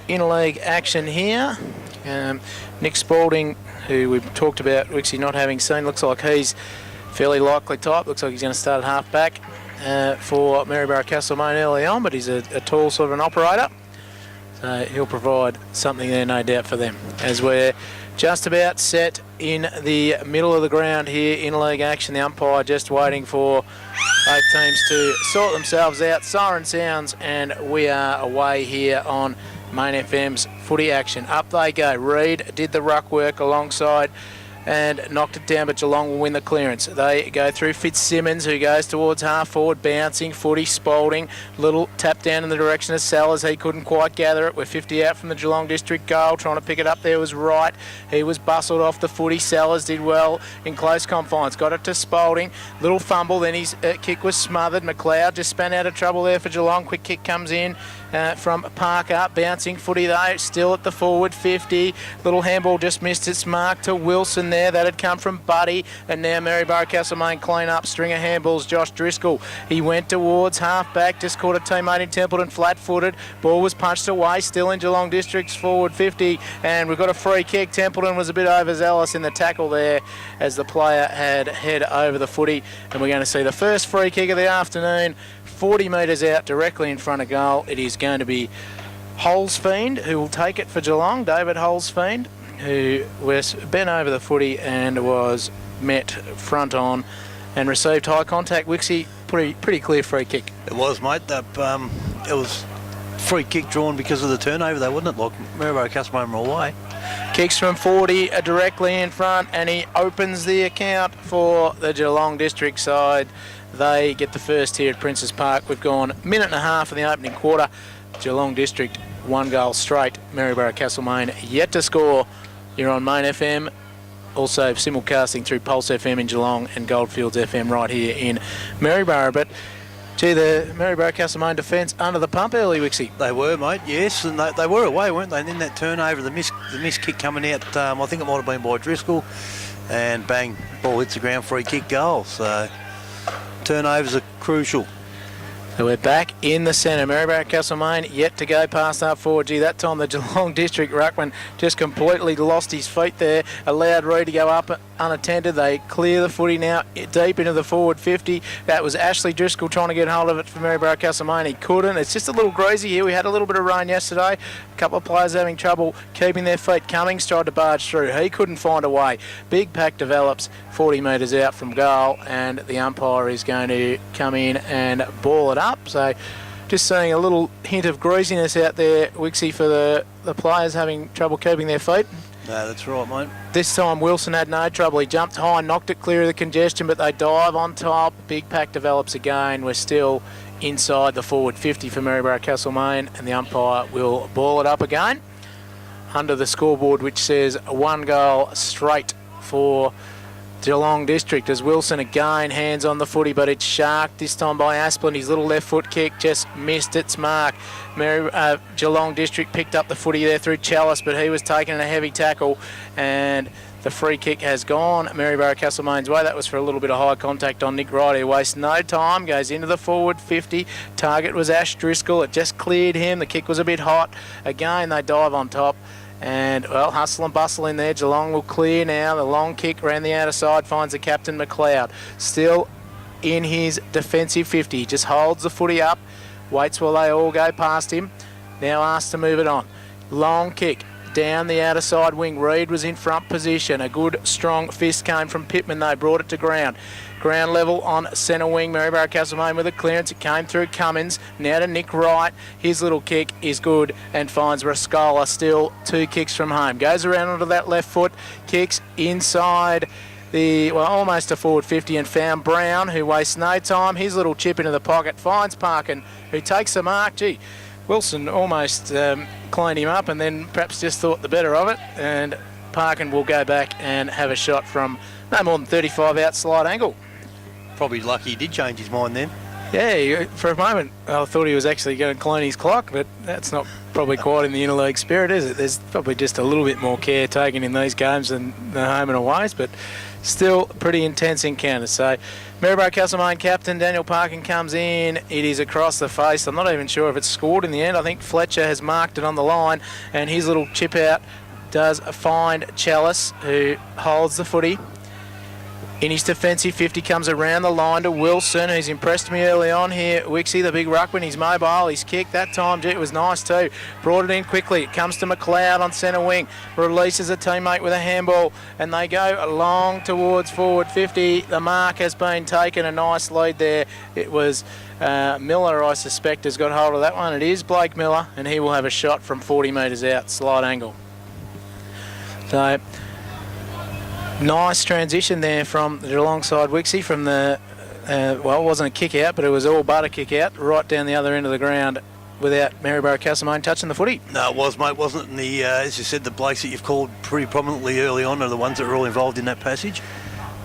interleague action here. Nick Spalding, who we've talked about Wixie not having seen, looks like he's fairly likely type. Looks like he's going to start at half back for Maryborough Castlemaine early on, but he's a tall sort of an operator. So he'll provide something there, no doubt, for them. As we're just about set in the middle of the ground here in league action, the umpire just waiting for both teams to sort themselves out. Siren sounds, and we are away here on Main FM's footy action. Up they go. Reid did the ruck work alongside and knocked it down, but Geelong will win the clearance. They go through Fitzsimmons, who goes towards half forward, bouncing footy. Spalding, little tap down in the direction of Sellers. He couldn't quite gather it. We're 50 out from the Geelong district goal. Trying to pick it up there was Wright. He was bustled off the footy. Sellers did well in close confines. Got it to Spalding. Little fumble, then his kick was smothered. McLeod just span out of trouble there for Geelong. Quick kick comes in from Parker. Bouncing footy though, still at the forward 50. Little handball just missed its mark to Wilson there. That had come from Buddy, and now Maryborough Castlemaine clean up. String of handballs. Josh Driscoll, he went towards half back, just caught a teammate in Templeton flat-footed. Ball was punched away, still in Geelong district's forward 50, and we've got a free kick. Templeton was a bit overzealous in the tackle there as the player had head over the footy, and we're going to see the first free kick of the afternoon, 40 metres out directly in front of goal. It is going to be Holsfiend who will take it for Geelong. David Holsfiend, who was bent over the footy and was met front on and received high contact. Wixie, pretty clear free kick. It was, mate. It was free kick drawn because of the turnover, though, wasn't it? Like Maryborough Castlemaine were away. Kicks from 40 directly in front, and he opens the account for the Geelong district side. They get the first here at Princes Park. We've gone a minute and a half in the opening quarter. Geelong district, 1 goal straight. Maryborough Castlemaine yet to score. You're on Main FM, also simulcasting through Pulse FM in Geelong and Goldfields FM right here in Maryborough. But, gee, the Maryborough Castlemaine defence under the pump early, Wixie. They were, mate, yes, and they were away, weren't they? And then that turnover, the miss kick coming out, I think it might have been by Driscoll, and bang, ball hits the ground, free kick goal. So turnovers are crucial. So we're back in the centre. Maryborough Castlemaine yet to go past up forward. Gee, that time the Geelong district ruckman just completely lost his feet there. Allowed Reid to go up unattended. They clear the footy now deep into the forward 50. That was Ashley Driscoll trying to get hold of it for Maryborough Castlemaine. He couldn't. It's just a little greasy here. We had a little bit of rain yesterday. A couple of players having trouble keeping their feet. Cummings tried to barge through. He couldn't find a way. Big pack develops 40 metres out from goal, and the umpire is going to come in and ball it up. So just seeing a little hint of greasiness out there, Wixie, for the players having trouble keeping their feet. No, that's right, mate. This time Wilson had no trouble. He jumped high, knocked it clear of the congestion, but they dive on top. Big pack develops again. We're still inside the forward 50 for Maryborough Castlemaine, and the umpire will ball it up again under the scoreboard, which says 1 goal straight for Geelong district, as Wilson again hands on the footy, but it's sharked this time by Asplin. His little left foot kick just missed its mark. Geelong district picked up the footy there through Chalice, but he was taken in a heavy tackle, and the free kick has gone Maryborough Castlemaine's way. That was for a little bit of high contact on Nick Wright. He wastes no time, goes into the forward 50. Target was Ash Driscoll. It just cleared him. The kick was a bit hot. Again, they dive on top. And, well, hustle and bustle in there. Geelong will clear now. The long kick around the outer side finds the captain, McLeod. Still in his defensive 50. He just holds the footy up, waits while they all go past him. Now asked to move it on. Long kick down the outer side wing. Reid was in front position. A good, strong fist came from Pittman. They brought it to ground. Ground level on centre wing. Maryborough Castlemaine with a clearance. It came through Cummins. Now to Nick Wright. His little kick is good and finds Rascola. Still 2 kicks from home. Goes around onto that left foot. Kicks inside the, well, almost a forward 50, and found Brown, who wastes no time. His little chip into the pocket. Finds Parkin, who takes the mark. Gee, Wilson almost cleaned him up and then perhaps just thought the better of it. And Parkin will go back and have a shot from no more than 35 out slide angle. Probably lucky he did change his mind then. Yeah, for a moment I thought he was actually going to clean his clock, but that's not probably quite in the interleague spirit, is it? There's probably just a little bit more care taken in these games than the home and aways, but still pretty intense encounters. So Maryborough Castlemaine captain Daniel Parkin comes in. It is across the face. I'm not even sure if it's scored in the end. I think Fletcher has marked it on the line, and his little chip out does find Chalice, who holds the footy. In his defensive 50, comes around the line to Wilson, who's impressed me early on here. Wixie, the big ruckman, he's mobile, he's kicked. That time, gee, it was nice too. Brought it in quickly. It comes to McLeod on centre wing. Releases a teammate with a handball, and they go along towards forward 50. The mark has been taken. A nice lead there. It was Miller, I suspect, has got hold of that one. It is Blake Miller, and he will have a shot from 40 metres out, slight angle. So, nice transition there from the Geelong side, Wixie, from the, well, it wasn't a kick out, but it was all but a kick out, right down the other end of the ground without Maryborough Castlemaine touching the footy. No, it was, mate, wasn't it? And the, as you said, the blokes that you've called pretty prominently early on are the ones that were all involved in that passage.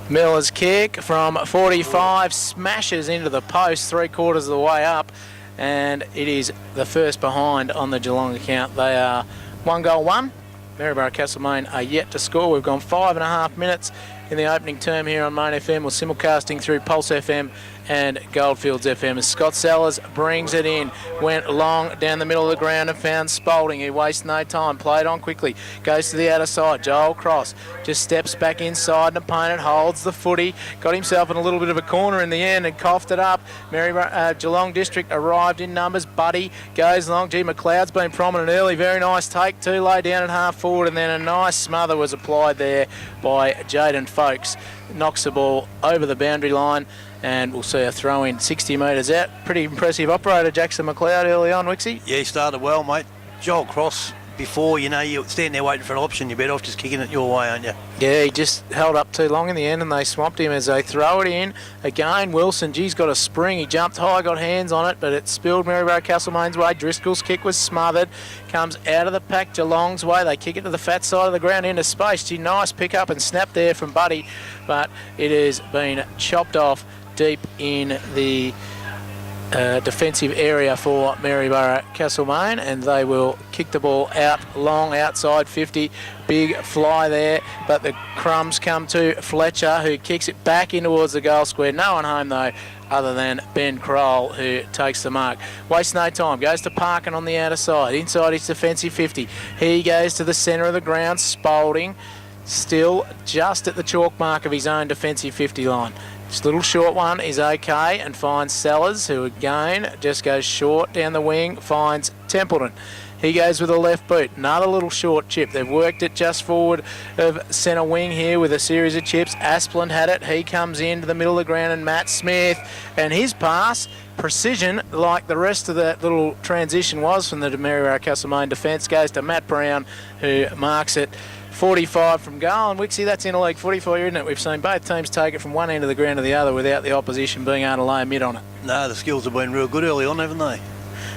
Miller's kick from 45 smashes into the post 3/4 of the way up, and it is the first behind on the Geelong account. They are 1-1. Maryborough Castlemaine are yet to score. We've gone 5.5 minutes in the opening term here on Main FM. We're simulcasting through Pulse FM and Goldfields FM as Scott Sellers brings it in. Went long down the middle of the ground and found Spalding. He wastes no time. Played on quickly. Goes to the outer side. Joel Cross just steps back inside. An opponent holds the footy. Got himself in a little bit of a corner in the end and coughed it up. Geelong District arrived in numbers. Buddy goes long. Gee, McLeod's been prominent early. Very nice take too. Lay down at half forward, and then a nice smother was applied there by Jaden Folks. Knocks the ball over the boundary line, and we'll see a throw in 60 metres out. Pretty impressive operator, Jackson McLeod, early on, Wixie. Yeah, he started well, mate. Joel Cross, before, you know, you stand there waiting for an option, you're better off just kicking it your way, aren't you? Yeah, he just held up too long in the end, and they swamped him as they throw it in. Again, Wilson, geez, got a spring. He jumped high, got hands on it, but it spilled Maryborough Castlemaine's way. Driscoll's kick was smothered. Comes out of the pack Geelong's way. They kick it to the fat side of the ground into space. Gee, nice pick up and snap there from Buddy, but it has been chopped off deep in the defensive area for Maryborough Castlemaine, and they will kick the ball out long outside 50. Big fly there, but the crumbs come to Fletcher, who kicks it back in towards the goal square. No one home though, other than Ben Kroll, who takes the mark. Wastes no time, goes to Parkin on the outer side, inside his defensive 50. He goes to the centre of the ground, Spalding, still just at the chalk mark of his own defensive 50 line. This little short one is okay, and finds Sellers, who again just goes short down the wing, finds Templeton. He goes with a left boot, another little short chip. They've worked it just forward of centre wing here with a series of chips. Asplund had it, he comes into the middle of the ground, and Matt Smith, and his pass, precision, like the rest of that little transition was from the Maryborough Castlemaine defence, goes to Matt Brown, who marks it 45 from goal. And Wixie, that's interleague footy for you, isn't it? We've seen both teams take it from one end of the ground to the other without the opposition being able to lay a mid on it. No, the skills have been real good early on, haven't they?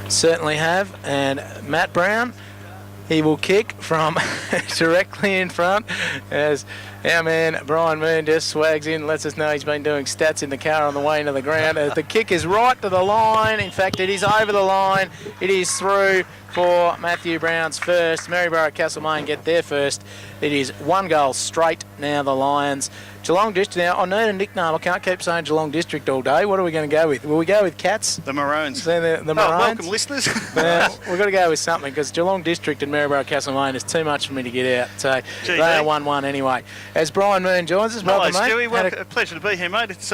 Certainly have. And Matt Brown, he will kick from directly in front as our man Brian Moon just swags in, lets us know he's been doing stats in the car on the way into the ground. The kick is right to the line. In fact, it is over the line. It is through for Matthew Brown's first. Maryborough Castlemaine get their first. It is 1 goal straight now, the Lions. Geelong District, now I need a nickname. I can't keep saying Geelong District all day. What are we going to go with? Will we go with Cats? The Maroons. The Maroons? Welcome, listeners. We've got to go with something, because Geelong District and Maryborough Castlemaine is too much for me to get out. So GD. they are 1-1 anyway. As Brian Moon joins us, welcome, mate. Stewie. Well, a pleasure to be here, mate. It's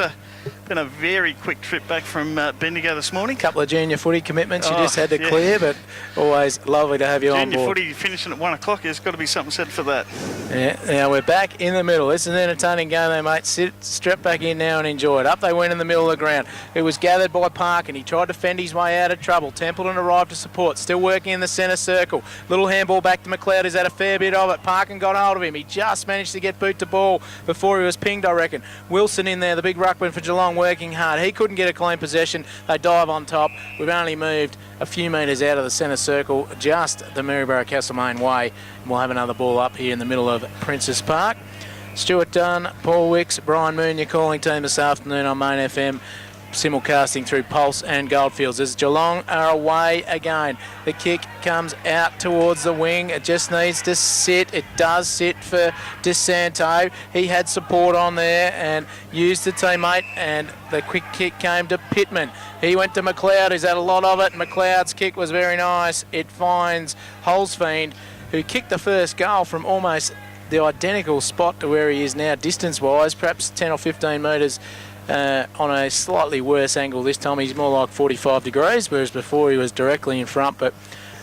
been a very quick trip back from Bendigo this morning. A couple of junior footy commitments you just had to clear, but always lovely to have you on board. Junior footy finishing at 1 o'clock, there's got to be something said for that. Yeah, now we're back in the middle. This is an entertaining game there, mate. Strap back in now and enjoy it. Up they went in the middle of the ground. It was gathered by Park, and he tried to fend his way out of trouble. Templeton arrived to support, still working in the centre circle. Little handball back to McLeod, who's had a fair bit of it. Parkin got hold of him. He just managed to get boot to ball before he was pinged, I reckon. Wilson in there, the big ruckman for Geelong, working hard. He couldn't get a clean possession. They dive on top. We've only moved a few metres out of the centre circle, just the Maryborough Castlemaine way. And we'll have another ball up here in the middle of Princess Park. Stuart Dunn, Paul Wicks, Brian Moon, your calling team this afternoon on Main FM. simulcasting through Pulse and Goldfields as Geelong are away again. The kick comes out towards the wing. It just needs to sit. It does sit for DeSanto. He had support on there and used the teammate, and the quick kick came to Pittman. He went to McLeod, who's had a lot of it. McLeod's kick was very nice. It finds Holzfiend, who kicked the first goal from almost the identical spot to where he is now distance-wise, perhaps 10 or 15 metres on a slightly worse angle this time. He's more like 45 degrees, whereas before he was directly in front, but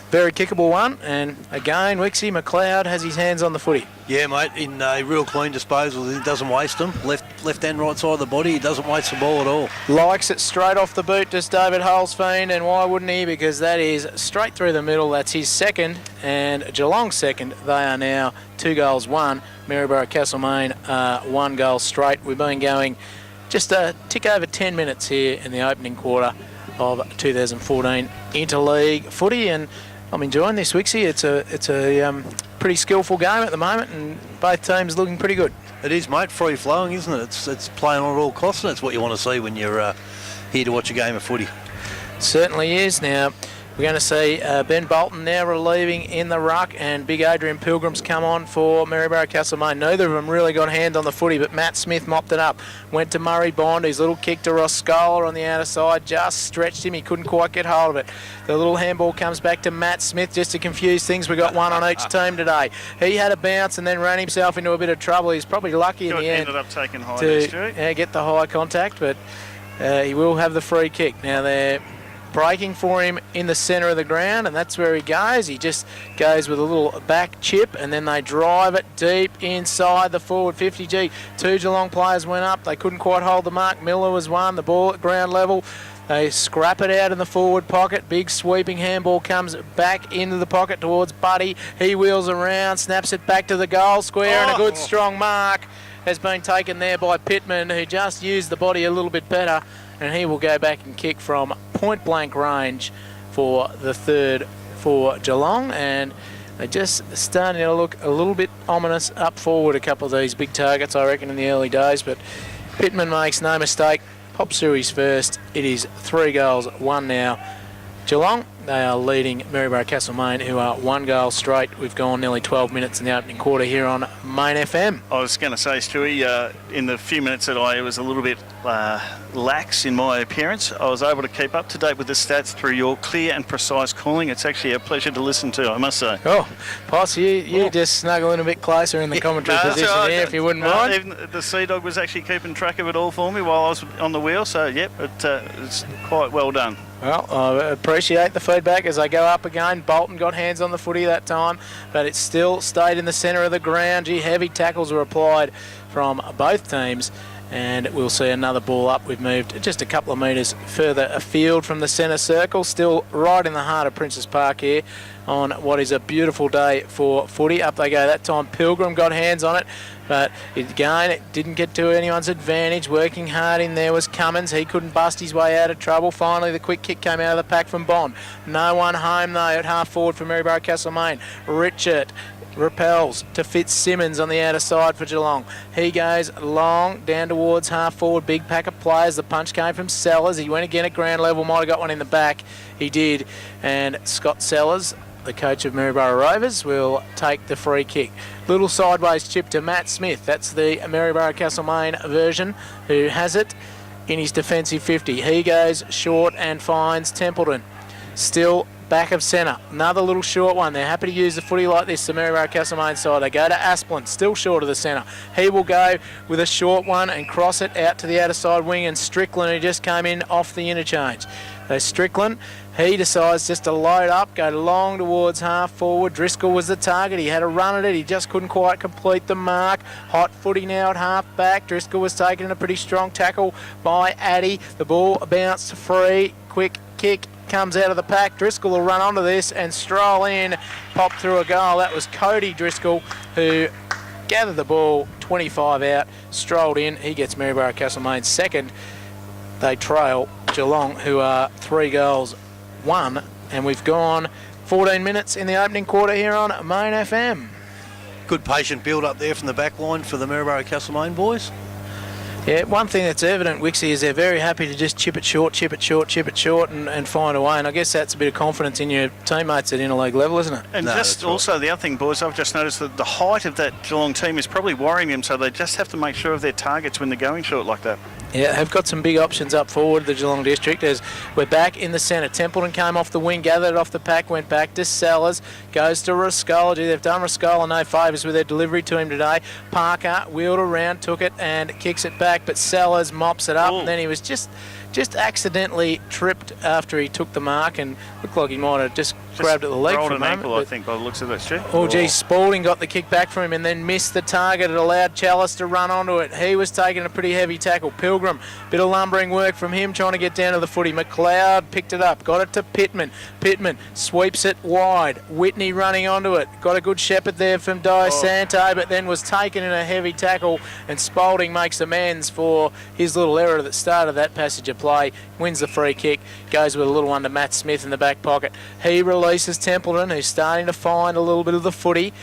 very kickable one. And again, Wixie McLeod has his hands on the footy. Yeah, mate, in a real clean disposal. He doesn't waste them. Left and right side of the body, he doesn't waste the ball at all. Likes it straight off the boot, just David Holzfiend, and why wouldn't he? Because that is straight through the middle. That's his second, and Geelong's second. They are now 2 goals, 1. Maryborough Castlemaine 1 goal straight. We've been going just a tick over 10 minutes here in the opening quarter of 2014 Interleague footy, and I'm enjoying this, Wixie. It's a pretty skillful game at the moment, and both teams looking pretty good. It is, mate. Free flowing, isn't it? It's playing on at all costs, and that's what you want to see when you're here to watch a game of footy. Certainly is. Now we're going to see Ben Bolton now relieving in the ruck, and big Adrian Pilgrim's come on for Maryborough Castlemaine. Neither of them really got a hand on the footy, but Matt Smith mopped it up. Went to Murray Bond, his little kick to Roscola on the outer side, just stretched him. He couldn't quite get hold of it. The little handball comes back to Matt Smith just to confuse things. We got one on each team today. He had a bounce and then ran himself into a bit of trouble. He's probably lucky in the end ended up taking high to get the high contact, but he will have the free kick. Now they're breaking for him in the centre of the ground, and that's where he goes. He just goes with a little back chip, and then they drive it deep inside the forward 50. 2 Geelong players went up. They couldn't quite hold the mark. Miller was one. The ball at ground level. They scrap it out in the forward pocket. Big sweeping handball comes back into the pocket towards Buddy. He wheels around, snaps it back to the goal square, and a good strong mark has been taken there by Pittman, who just used the body a little bit better, and he will go back and kick from point blank range for the third for Geelong. And they're just starting to look a little bit ominous up forward, a couple of these big targets, I reckon, in the early days. But Pittman makes no mistake, pops through his first. It is 3 goals, 1 now. Geelong, they are leading Maryborough Castlemaine, who are 1 goal straight. We've gone nearly 12 minutes in the opening quarter here on Main FM. I was going to say, Stewie, in the few minutes that I was a little bit lax in my appearance, I was able to keep up to date with the stats through your clear and precise calling. It's actually a pleasure to listen to, I must say. Oh, Poss, you just snuggle in a bit closer in the commentary position here, if you wouldn't mind. Even the Sea Dog was actually keeping track of it all for me while I was on the wheel, so yep, it's quite well done. Well, I appreciate the feedback as I go up again. Bolton got hands on the footy that time, but it still stayed in the centre of the ground. Gee, heavy tackles were applied from both teams, and we'll see another ball up. We've moved just a couple of metres further afield from the centre circle, still right in the heart of Princes Park here on what is a beautiful day for footy. Up they go. That time Pilgrim got hands on it, but again, it didn't get to anyone's advantage. Working hard in there was Cummins. He couldn't bust his way out of trouble. Finally, the quick kick came out of the pack from Bond. No one home, though, at half forward for Maryborough Castlemaine. Richard repels to Fitzsimmons on the outer side for Geelong. He goes long down towards half forward. Big pack of players. The punch came from Sellers. He went again at ground level. Might have got one in the back. He did. And Scott Sellers, the coach of Maryborough Rovers, will take the free kick. Little sideways chip to Matt Smith. That's the Maryborough Castlemaine version, who has it in his defensive 50. He goes short and finds Templeton. Still back of centre. Another little short one. They're happy to use the footy like this, the Maryborough Castlemaine side. They go to Asplin, still short of the centre. He will go with a short one and cross it out to the outer side wing, and Strickland, who just came in off the interchange. So Strickland, he decides just to load up, go long towards half forward. Driscoll was the target. He had a run at it. He just couldn't quite complete the mark. Hot footy now at half back. Driscoll was taking a pretty strong tackle by Addy. The ball bounced free. Quick kick comes out of the pack. Driscoll will run onto this and stroll in, pop through a goal. That was Cody Driscoll, who gathered the ball 25 out, strolled in. He gets Maryborough Castlemaine's second. They trail Geelong, who are 3 goals, 1, and we've gone 14 minutes in the opening quarter here on Main FM. Good patient build up there from the back line for the Maryborough Castlemaine boys. Yeah, one thing that's evident, Wixie, is they're very happy to just chip it short, and find a way. And I guess that's a bit of confidence in your teammates at interleague level, isn't it? And No, just also right. the other thing, boys, I've just noticed that the height of that Geelong team is probably worrying them, so they just have to make sure of their targets when they're going short like that. Yeah, have got some big options up forward, the Geelong District, as we're back in the centre. Templeton came off the wing, gathered it off the pack, went back to Sellers, goes to Rascola. They've done Rascola no favours with their delivery to him today. Parker wheeled around, took it and kicks it back, but Sellers mops it up. Ooh. And then he was just accidentally tripped after he took the mark and looked like he might have just grabbed at the leg rolled for a an moment. ankle, I think, by the looks of it, Stu. Oh, geez, Spalding got the kick back from him and then missed the target. It allowed Chalice to run onto it. He was taking a pretty heavy tackle. Pilgrim, bit of lumbering work from him, trying to get down to the footy. McLeod picked it up, got it to Pittman. Pittman sweeps it wide. Whitney running onto it. Got a good shepherd there from Santo, but then was taken in a heavy tackle, and Spalding makes amends for his little error that started that passage of play. Wins the free kick, goes with a little one to Matt Smith in the back pocket. He releases Templeton, who's starting to find a little bit of the footy.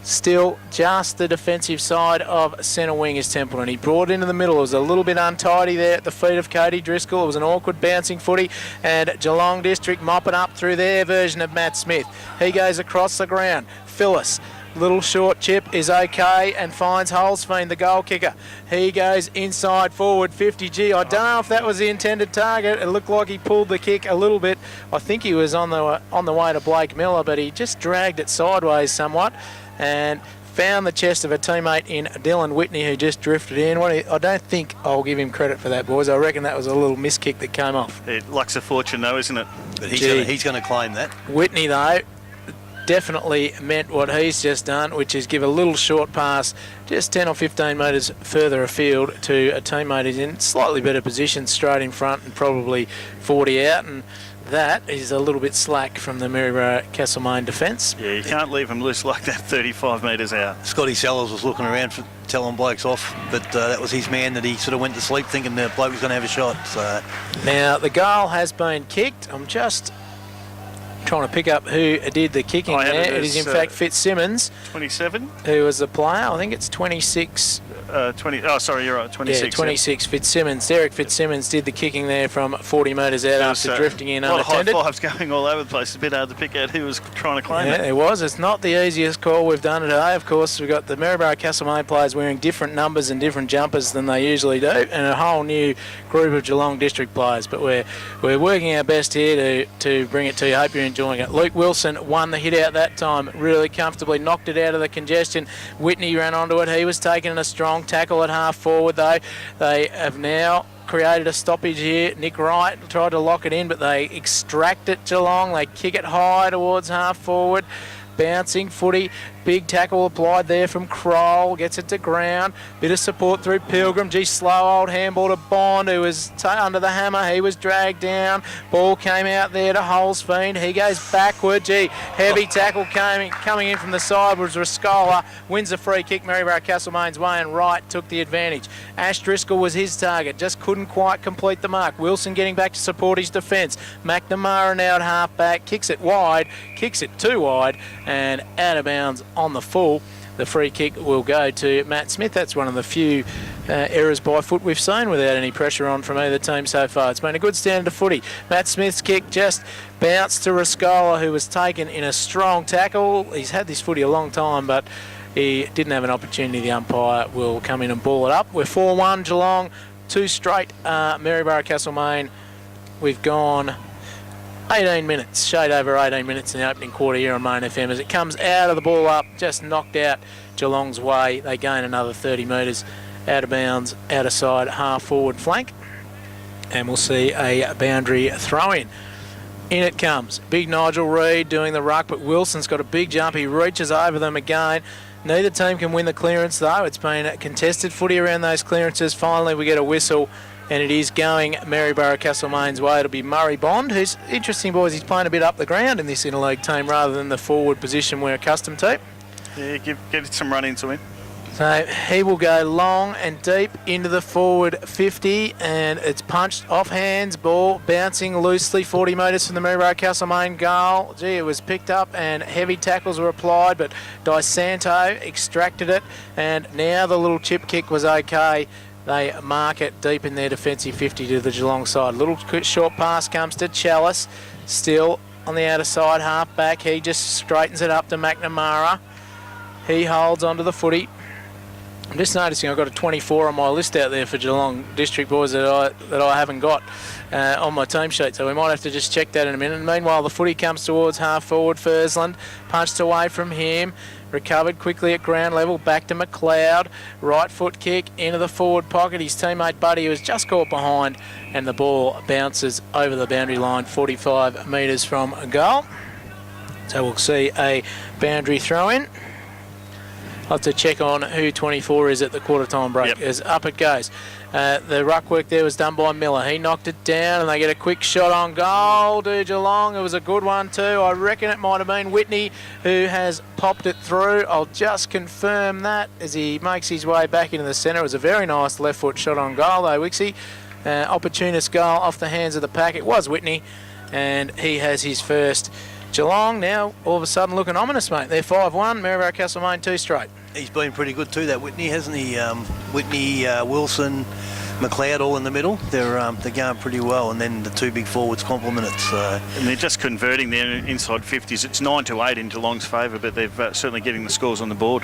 Still just the defensive side of centre wing is Templeton. He brought it into the middle. It was a little bit untidy there at the feet of Cody Driscoll. It was an awkward bouncing footy, and Geelong District mopping up through their version of Matt Smith. He goes across the ground. Phyllis. Little short chip is okay and finds Holzfeen, the goal kicker. He goes inside forward 50. Gee, I don't know if that was the intended target. It looked like he pulled the kick a little bit. I think he was on the way to Blake Miller, but he just dragged it sideways somewhat and found the chest of a teammate in Dylan Whitney, who just drifted in. I don't think I'll give him credit for that, boys. I reckon that was a little miss kick that came off. It luck's a fortune, though, isn't it? But he's going to claim that. Whitney, though, definitely meant what he's just done, which is give a little short pass just 10 or 15 metres further afield to a teammate who's in slightly better position, straight in front and probably 40 out, and that is a little bit slack from the Maryborough Castlemaine defence. Yeah, you can't leave him loose like that 35 metres out. Scotty Sellers was looking around for telling blokes off, but that was his man that he sort of went to sleep thinking the bloke was going to have a shot. So now the goal has been kicked. I'm just trying to pick up who did the kicking there. It is in fact Fitzsimmons, 27, who was the player. I think it's 26. 20. Oh, sorry, you're right. 26. Yeah, 26. Fitzsimmons. Derek Fitzsimmons did the kicking there from 40 metres out after drifting in a lot unattended. of high fives going all over the place. It's a bit hard to pick out who was trying to claim it. Yeah, it was. It's not the easiest call we've done today. Of course, we've got the Maryborough Castlemaine players wearing different numbers and different jumpers than they usually do, and a whole new group of Geelong District players. But we're working our best here to bring it to you. Hope you're enjoying it. Luke Wilson won the hit out that time, really comfortably, knocked it out of the congestion. Whitney ran onto it. He was taking a strong tackle at half forward, though. They have now created a stoppage here. Nick Wright tried to lock it in, but they extract it, Geelong. They kick it high towards half forward. Bouncing footy, big tackle applied there from Kroll, gets it to ground, bit of support through Pilgrim. Gee, slow old handball to Bond, who was under the hammer. He was dragged down, ball came out there to Holzfeen. He goes backward. Gee, heavy tackle coming in from the side was Rascola, wins the free kick Maryborough Castlemaine's way, and Wright took the advantage. Ash Driscoll was his target, just couldn't quite complete the mark. Wilson getting back to support his defence. McNamara now at half back, kicks it wide, kicks it too wide, and out of bounds on the full. The free kick will go to Matt Smith. That's one of the few errors by foot we've seen without any pressure on from either team so far. It's been a good standard of footy. Matt Smith's kick just bounced to Rascola, who was taken in a strong tackle. He's had this footy a long time, but he didn't have an opportunity. The umpire will come in and ball it up. We're 4-1 Geelong, 2 straight Maryborough Castlemaine. We've gone 18 minutes, shade over 18 minutes in the opening quarter here on Main FM. As it comes out of the ball up, just knocked out Geelong's way. They gain another 30 metres out of bounds, out of side, half forward flank. And we'll see a boundary throw-in. In it comes. Big Nigel Reid doing the ruck, but Wilson's got a big jump. He reaches over them again. Neither team can win the clearance, though. It's been a contested footy around those clearances. Finally, we get a whistle, and it is going Maryborough Castlemaine's way. It'll be Murray Bond, who's interesting, boys. He's playing a bit up the ground in this interleague team rather than the forward position we're accustomed to. Yeah, get some run into him. So he will go long and deep into the forward 50, and it's punched off hands, ball bouncing loosely 40 metres from the Maryborough Castlemaine goal. Gee, it was picked up and heavy tackles were applied, but DiSanto extracted it, and now the little chip kick was okay. they mark it deep in their defensive 50 to the Geelong side. Little short pass comes to Chalice, still on the outer side, half back. He just straightens it up to McNamara. He holds onto the footy. I'm just noticing I've got a 24 on my list out there for Geelong District boys that I haven't got on my team sheet, so we might have to just check that in a minute. And meanwhile, the footy comes towards half forward Fursland, punched away from him, recovered quickly at ground level, back to McLeod, right foot kick into the forward pocket. His teammate Buddy was just caught behind, and the ball bounces over the boundary line 45 metres from a goal. So we'll see a boundary throw in. I'll have to check on who 24 is at the quarter time break. Yep. As up it goes. The ruck work there was done by Miller. He knocked it down and they get a quick shot on goal to Geelong. It was a good one too. I reckon it might have been Whitney who has popped it through. I'll just confirm that as he makes his way back into the centre. It was a very nice left foot shot on goal though, Wixie. Opportunist goal off the hands of the pack. It was Whitney and he has his first. Geelong now all of a sudden looking ominous, mate. They're 5-1, Maryborough Castlemaine 2 straight. He's been pretty good too, that Whitney, hasn't he? Whitney, Wilson, McLeod all in the middle. They're going pretty well, and then the two big forwards complement it. So. And they're just converting their inside 50s. It's 9-8 in Geelong's favour, but they're certainly getting the scores on the board.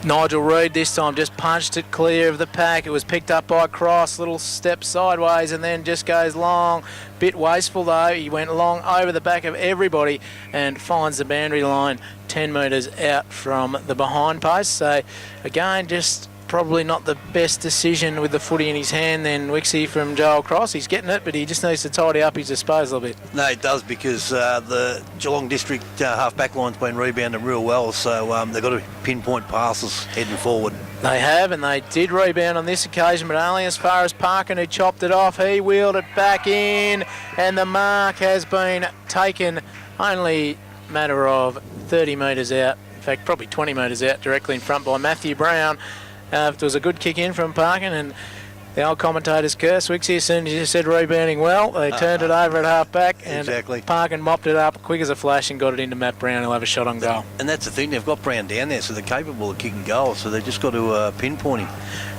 Nigel Reid this time just punched it clear of the pack. It was picked up by Cross, little step sideways and then just goes long. Bit wasteful though. He went long over the back of everybody and finds the boundary line 10 metres out from the behind post. So again, just probably not the best decision with the footy in his hand then, Wixie, from Joel Cross. He's getting it, but he just needs to tidy up his disposal a bit. No, it does, because the Geelong District half-back line's been rebounded real well, so they've got to pinpoint passes heading forward. They have, and they did rebound on this occasion, but only as far as Parkin, who chopped it off. He wheeled it back in, and the mark has been taken only a matter of 30 metres out. In fact, probably 20 metres out, directly in front by Matthew Brown. It was a good kick in from Parkin, and the old commentator's curse, Wixie, as soon as you said rebounding well, they turned it over at half-back, and exactly. Parkin mopped it up quick as a flash and got it into Matt Brown, who'll have a shot on goal. And that's the thing, they've got Brown down there, so they're capable of kicking goals, so they've just got to pinpoint him.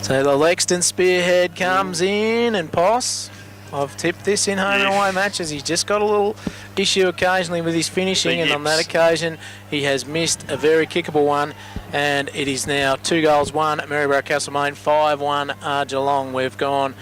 So the Lexton spearhead comes in, and Poss, I've tipped this in home and away matches. He's just got a little issue occasionally with his finishing, and on that occasion he has missed a very kickable one, and it is now 2-1 at Maryborough Castlemaine, 5-1 Geelong. We've gone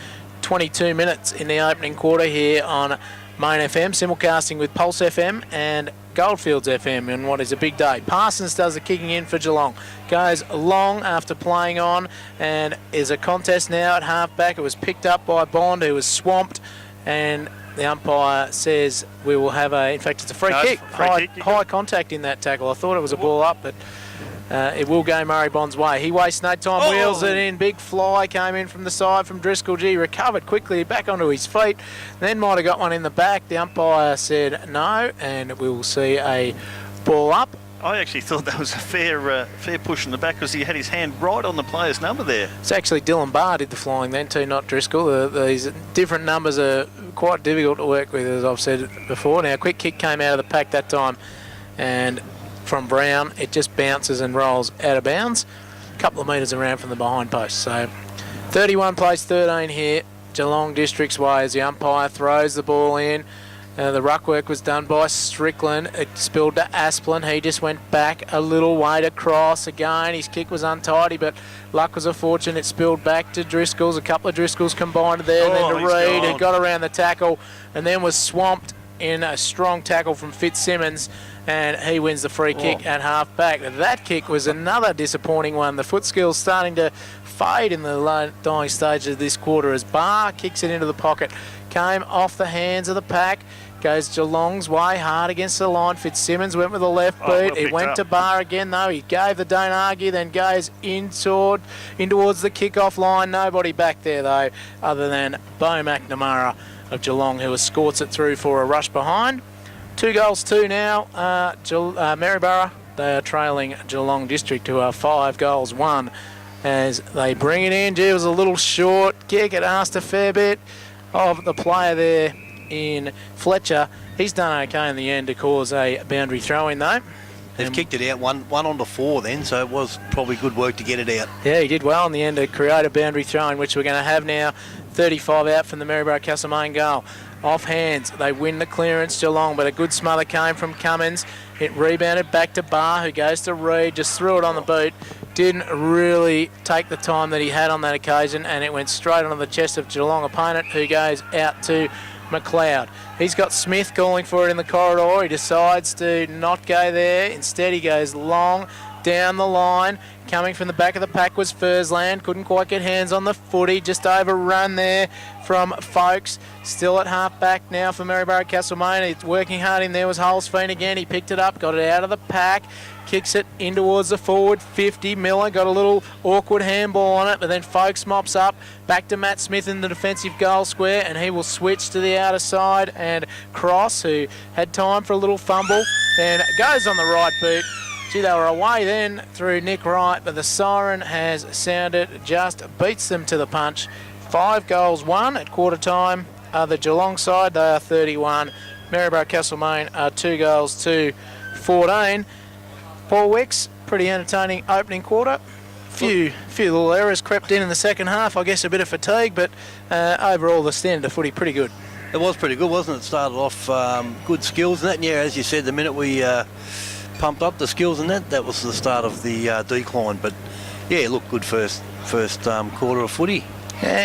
22 minutes in the opening quarter here on Main FM, simulcasting with Pulse FM and Goldfields FM in what is a big day. Parsons does the kicking in for Geelong. Goes long after playing on, and is a contest now at half-back. It was picked up by Bond, who was swamped, and the umpire says we will have in fact it's a free kick. High contact in that tackle. I thought it was a ball up, but it will go Murray Bond's way. He wastes no time, wheels it in. Big fly came in from the side from Driscoll. He recovered quickly back onto his feet. Then might have got one in the back. The umpire said no, and we'll see a ball up. I actually thought that was a fair push in the back, because he had his hand right on the player's number there. It's actually Dylan Barr did the flying then too, not Driscoll. These different numbers are quite difficult to work with, as I've said before. Now, a quick kick came out of the pack that time, and from Brown, it just bounces and rolls out of bounds, a couple of metres around from the behind post. So 31 plays 13 here, Geelong District's way, as the umpire throws the ball in. The ruck work was done by Strickland. It spilled to Asplin. He just went back a little way to Cross. Again, his kick was untidy, but luck was a fortune. It spilled back to Driscoll's. A couple of Driscolls combined there, and then to Reid, who got around the tackle and then was swamped in a strong tackle from Fitzsimmons, and he wins the free kick at half-back. That kick was another disappointing one. The foot skill's starting to fade in the dying stage of this quarter as Barr kicks it into the pocket. Came off the hands of the pack. Goes Geelong's way, hard against the line. Fitzsimmons went with a left boot. It went to Barr again, though. He gave the don't argue, then goes in towards the kick-off line. Nobody back there, though, other than Bo McNamara of Geelong, who escorts it through for a rush behind. 2-2 now. Maryborough, they are trailing Geelong District, who are 5-1 as they bring it in. Gee, it was a little short kick. It asked a fair bit of the player there in Fletcher. He's done okay in the end to cause a boundary throw-in, though. They've kicked it out, one on to 4 then, so it was probably good work to get it out. Yeah, he did well in the end to create a boundary throw in, which we're going to have now. 35 out from the Maryborough Castlemaine goal. Off hands, they win the clearance, Geelong, but a good smother came from Cummins. It rebounded back to Barr, who goes to Reid, just threw it on the boot. Didn't really take the time that he had on that occasion, and it went straight onto the chest of Geelong opponent, who goes out to McLeod. He's got Smith calling for it in the corridor. He decides to not go there. Instead, he goes long down the line. Coming from the back of the pack was Fursland. Couldn't quite get hands on the footy. Just overrun there from Folkes. Still at half back now for Maryborough Castlemaine. It's working hard in there was Holsfeen again. He picked it up, got it out of the pack. Kicks it in towards the forward 50. Miller got a little awkward handball on it, but then Folkes mops up. Back to Matt Smith in the defensive goal square, and he will switch to the outer side. And Cross, who had time for a little fumble, then goes on the right boot. Gee, they were away then through Nick Wright, but the siren has sounded, just beats them to the punch. 5 goals won at quarter time. The Geelong side, they are 31. Maryborough Castlemaine are 2 goals to 14. Paul Wicks, pretty entertaining opening quarter. Few little errors crept in the second half. I guess a bit of fatigue, but overall the standard of footy pretty good. It was pretty good, wasn't it? Started off good skills and that. And yeah, as you said, the minute we pumped up the skills and that was the start of the decline. But yeah, look, good first quarter of footy. Yeah.